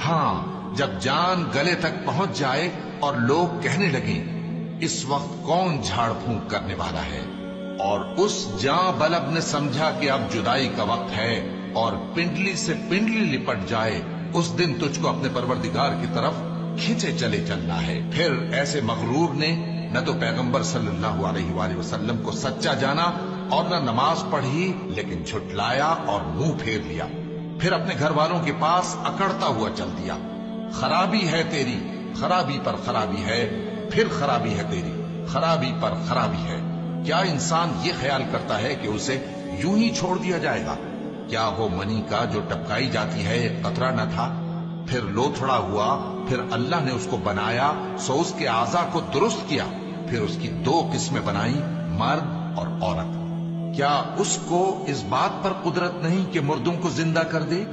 ہاں جب جان گلے تک پہنچ جائے اور لوگ کہنے لگیں اس وقت کون جھاڑ پھونک کرنے والا ہے، اور اس جاں بلب نے سمجھا کہ اب جدائی کا وقت ہے اور پنڈلی سے پنڈلی لپٹ جائے، اس دن تجھ کو اپنے پروردگار کی طرف کھینچے چلے چلنا ہے۔ پھر ایسے مغرور نے نہ تو پیغمبر صلی اللہ علیہ وآلہ وسلم کو سچا جانا اور نہ نماز پڑھی، لیکن جھٹلایا اور منہ پھیر لیا، پھر اپنے گھر والوں کے پاس اکڑتا ہوا چل دیا۔ خرابی ہے تیری، خرابی پر خرابی ہے، پھر خرابی ہے تیری، خرابی پر خرابی ہے۔ کیا انسان یہ خیال کرتا ہے کہ اسے یوں ہی چھوڑ دیا جائے گا؟ کیا وہ منی کا جو ٹپکائی جاتی ہے ایک قطرہ نہ تھا، پھر لوتھڑا ہوا، پھر اللہ نے اس کو بنایا سو اس کے اعضاء کو درست کیا، پھر اس کی دو قسمیں بنائیں، مرد اور عورت۔ کیا اس کو اس بات پر قدرت نہیں کہ مردوں کو زندہ کر دے؟